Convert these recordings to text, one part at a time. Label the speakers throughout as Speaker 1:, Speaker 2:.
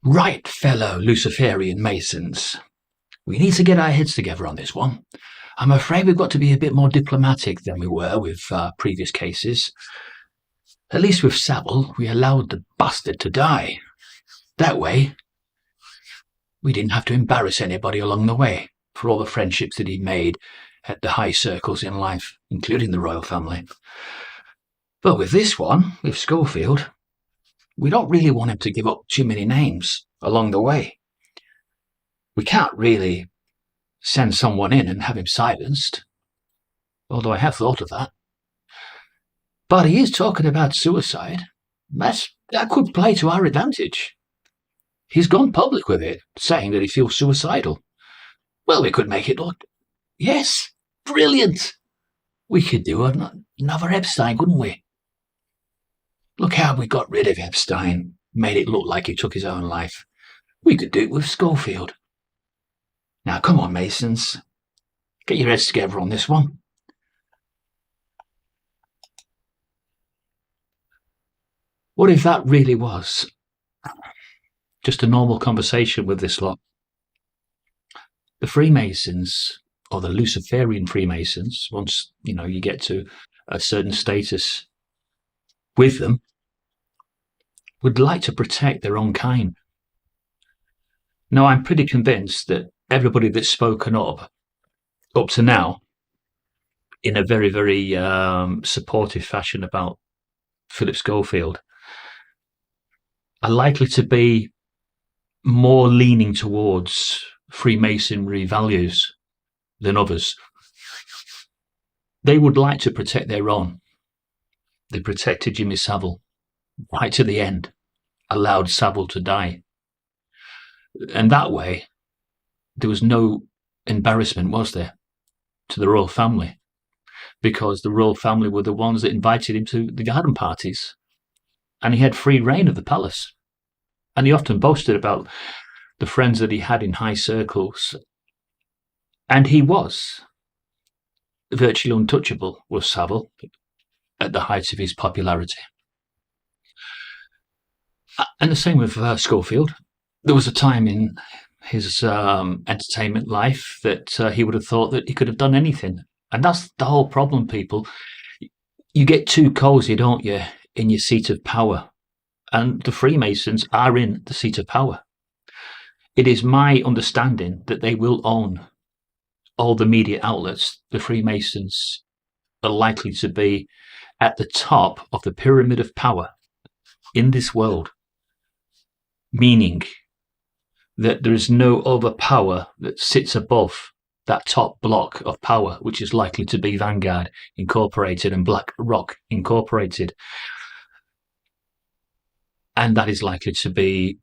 Speaker 1: Right, fellow Luciferian Masons. We need to get our heads together on this one. I'm afraid we've got to be a bit more diplomatic than we were with previous cases. At least with Savile, we allowed the bastard to die. That way, we didn't have to embarrass anybody along the way for all the friendships that he made at the high circles in life, including the royal family. But with this one, with Schofield, we don't really want him to give up too many names along the way. We can't really send someone in and have him silenced, although I have thought of that. But he is talking about suicide. That could play to our advantage. He's gone public with it, saying that he feels suicidal. Well, we could make it look... Yes, brilliant! We could do another Epstein, couldn't we? Look how we got rid of Epstein, made it look like he took his own life. We could do it with Schofield. Now, come on, Masons. Get your heads together on this one. What if that really was just a normal conversation with this lot? The Freemasons, or the Luciferian Freemasons, once you get to a certain status with them, would like to protect their own kind. Now, I'm pretty convinced that everybody that's spoken up to now in a very, very supportive fashion about Phillip Schofield are likely to be more leaning towards Freemasonry values than others. They would like to protect their own. They protected Jimmy Savile right to the end, allowed Savile to die. And that way, there was no embarrassment, was there, to the royal family? Because the royal family were the ones that invited him to the garden parties. And he had free reign of the palace. And he often boasted about the friends that he had in high circles. And he was virtually untouchable, was Savile, at the height of his popularity. And the same with Schofield. There was a time in his entertainment life that he would have thought that he could have done anything. And that's the whole problem, people. You get too cozy, don't you, in your seat of power. And the Freemasons are in the seat of power. It is my understanding that they will own all the media outlets. The Freemasons are likely to be at the top of the pyramid of power in this world, meaning that there is no other power that sits above that top block of power, which is likely to be Vanguard Incorporated and BlackRock Incorporated. And that is likely to be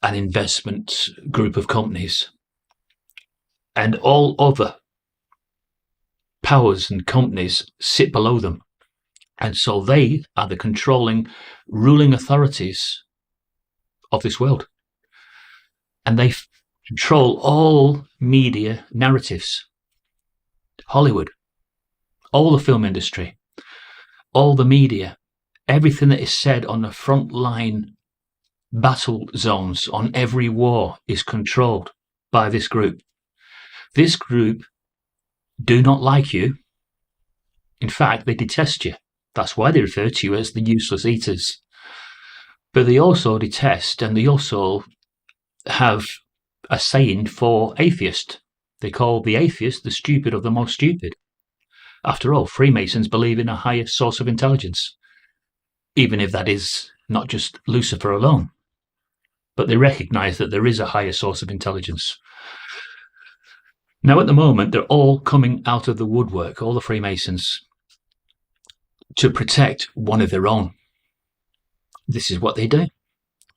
Speaker 1: an investment group of companies. And all other powers and companies sit below them. And so they are the controlling, ruling authorities of this world. And they control all media narratives. Hollywood, all the film industry, all the media, everything that is said on the front line battle zones on every war is controlled by this group. This group do not like you. In fact, they detest you. That's why they refer to you as the useless eaters. But they also detest, and they also have a saying for atheists. They call the atheist the stupid of the most stupid. After all, Freemasons believe in a higher source of intelligence, even if that is not just Lucifer alone. But they recognize that there is a higher source of intelligence. Now, at the moment, they're all coming out of the woodwork, all the Freemasons, to protect one of their own. This is what they do.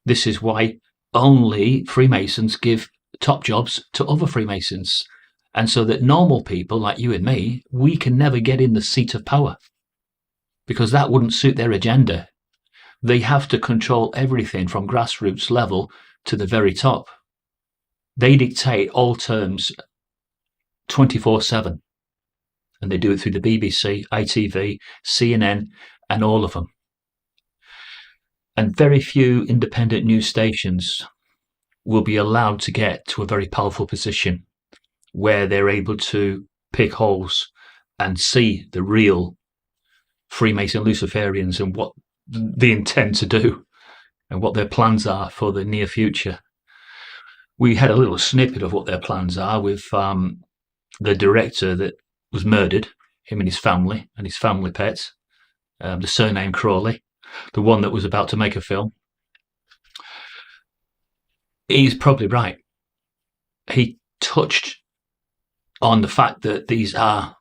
Speaker 1: This is why only Freemasons give top jobs to other Freemasons. And so that normal people like you and me, we can never get in the seat of power, because that wouldn't suit their agenda. They have to control everything from grassroots level to the very top. They dictate all terms 24/7. And they do it through the BBC, ITV, CNN, and all of them. And very few independent news stations will be allowed to get to a very powerful position where they're able to pick holes and see the real Freemason Luciferians and what they intend to do and what their plans are for the near future. We had a little snippet of what their plans are with the director that was murdered, him and his family pets, the surname Crawley, the one that was about to make a film. He's probably right. He touched on the fact that these are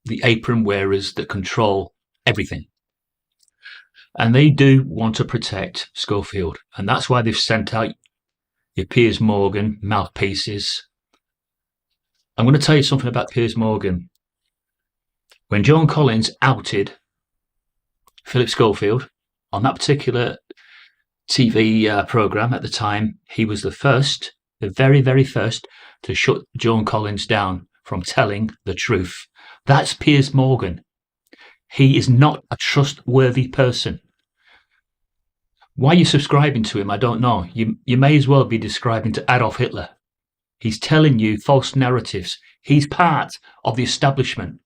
Speaker 1: the apron wearers that control everything. And they do want to protect Schofield. And that's why they've sent out your Piers Morgan mouthpieces. I'm going to tell you something about Piers Morgan. When Joan Collins outed Philip Schofield on that particular TV program at the time, he was the very, very first to shut Joan Collins down from telling the truth. That's Piers Morgan. He is not a trustworthy person. Why you're subscribing to him, I don't know. You may as well be describing to Adolf Hitler. He's telling you false narratives. He's part of the establishment,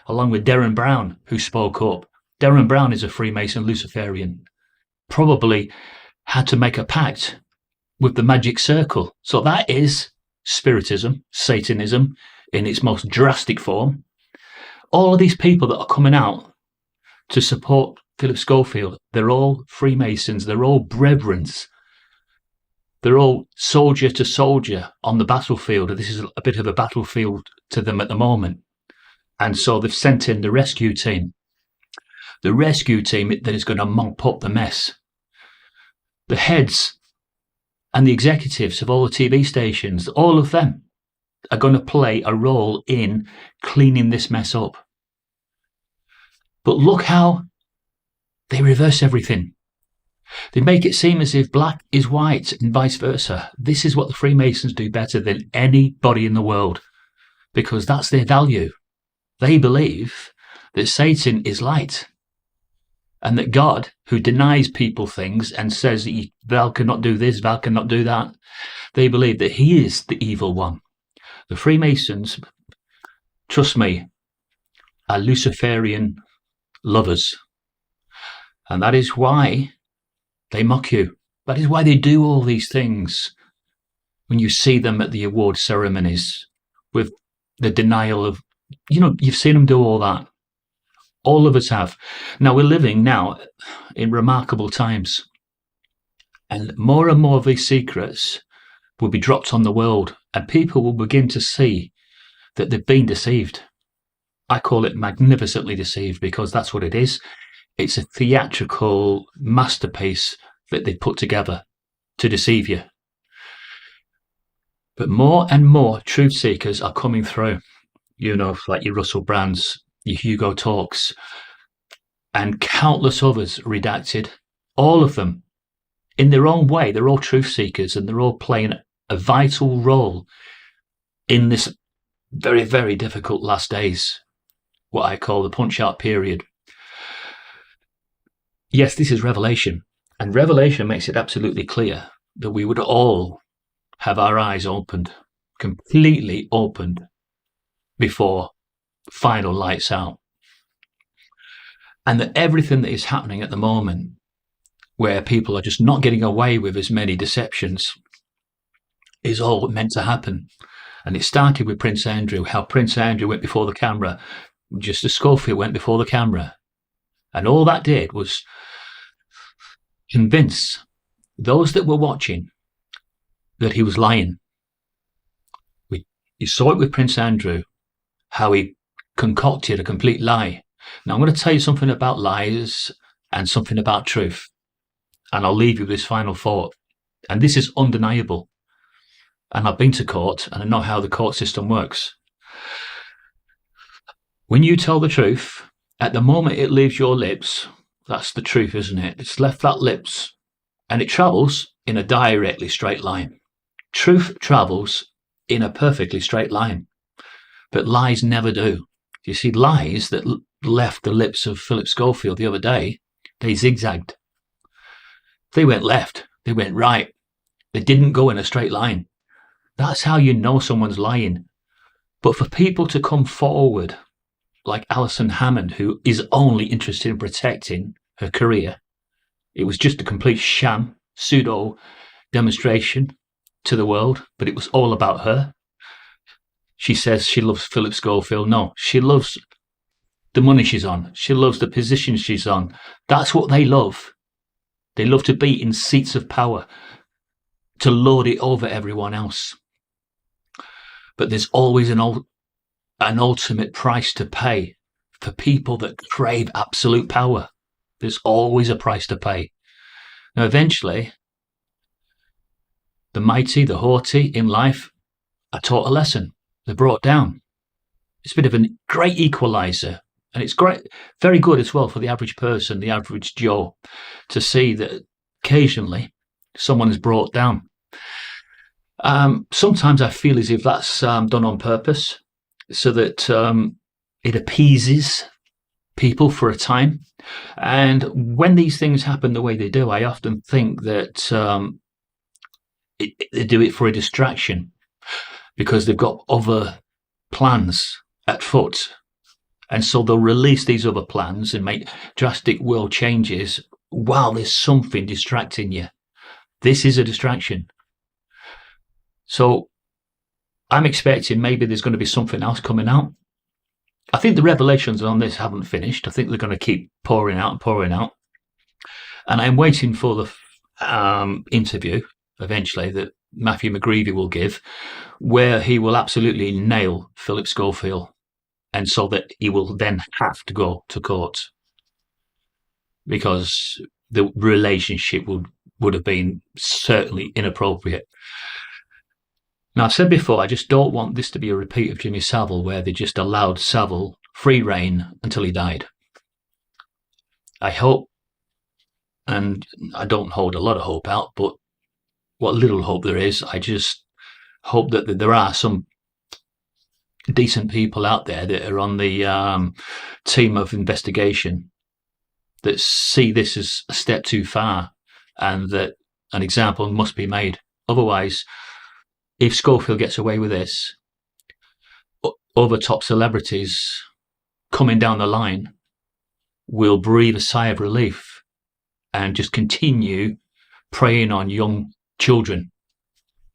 Speaker 1: along with Derren Brown, who spoke up. Derren Brown is a Freemason Luciferian. Probably had to make a pact with the magic circle. So that is Spiritism, Satanism in its most drastic form. All of these people that are coming out to support Philip Schofield, they're all Freemasons, they're all brethrens. They're all soldier to soldier on the battlefield. This is a bit of a battlefield to them at the moment. And so they've sent in the rescue team. The rescue team that is going to mop up the mess. The heads and the executives of all the TV stations, all of them are going to play a role in cleaning this mess up. But look how they reverse everything. They make it seem as if black is white and vice versa. This is what the Freemasons do better than anybody in the world, because that's their value. They believe that Satan is light and that God, who denies people things and says that thou cannot do this, thou cannot do that, they believe that he is the evil one. The Freemasons, trust me, are Luciferian lovers. And that is why they mock you. That is why they do all these things. When you see them at the award ceremonies with the denial of, you've seen them do all that. All of us have. Now, we're living now in remarkable times. And more of these secrets will be dropped on the world. And people will begin to see that they've been deceived. I call it magnificently deceived, because that's what it is. It's a theatrical masterpiece that they put together to deceive you. But more and more truth seekers are coming through. Like your Russell Brands, your Hugo Talks, and countless others redacted. All of them, in their own way, they're all truth seekers, and they're all playing a vital role in this very, very difficult last days, what I call the punch-out period. Yes, this is Revelation, and Revelation makes it absolutely clear that we would all have our eyes opened, completely opened, before final lights out. And that everything that is happening at the moment, where people are just not getting away with as many deceptions, is all meant to happen. And it started with Prince Andrew, how Prince Andrew went before the camera, just as Schofield went before the camera. And all that did was convince those that were watching that he was lying. You saw it with Prince Andrew, how he concocted a complete lie. Now, I'm going to tell you something about lies and something about truth. And I'll leave you with this final thought. And this is undeniable. And I've been to court, and I know how the court system works. When you tell the truth, at the moment it leaves your lips, that's the truth, isn't it? It's left that lips, and it travels in a directly straight line. Truth travels in a perfectly straight line, but lies never do. You see, lies that left the lips of Philip Schofield the other day, they zigzagged. They went left. They went right. They didn't go in a straight line. That's how you know someone's lying. But for people to come forward, like Alison Hammond, who is only interested in protecting her career, it was just a complete sham, pseudo demonstration to the world, but it was all about her. She says she loves Phillip Schofield. No, she loves the money she's on. She loves the position she's on. That's what they love. They love to be in seats of power, to lord it over everyone else. But there's always an ultimate price to pay for people that crave absolute power. There's always a price to pay. Now, eventually, the mighty, the haughty in life are taught a lesson. They're brought down. It's a bit of a great equalizer. And it's great, very good as well for the average person, the average Joe, to see that occasionally someone is brought down. Sometimes I feel as if that's done on purpose, so that it appeases people for a time. And when these things happen the way they do, I often think that they do it for a distraction, because they've got other plans at foot. And so they'll release these other plans and make drastic world changes while there's something distracting you. This is a distraction. So I'm expecting maybe there's going to be something else coming out. I think the revelations on this haven't finished. I think they're going to keep pouring out and pouring out. And I'm waiting for the interview eventually that Matthew McGreevy will give, where he will absolutely nail Phillip Schofield. And so that he will then have to go to court, because the relationship would have been certainly inappropriate. Now, I've said before, I just don't want this to be a repeat of Jimmy Savile, where they just allowed Savile free rein until he died. I hope, and I don't hold a lot of hope out, but what little hope there is, I just hope that there are some decent people out there that are on the team of investigation that see this as a step too far, and that an example must be made. Otherwise, if Schofield gets away with this, other top celebrities coming down the line will breathe a sigh of relief and just continue preying on young children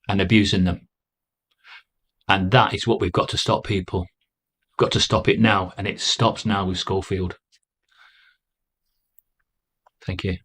Speaker 1: and abusing them. And that is what we've got to stop, people. We've got to stop it now, and it stops now with Schofield. Thank you.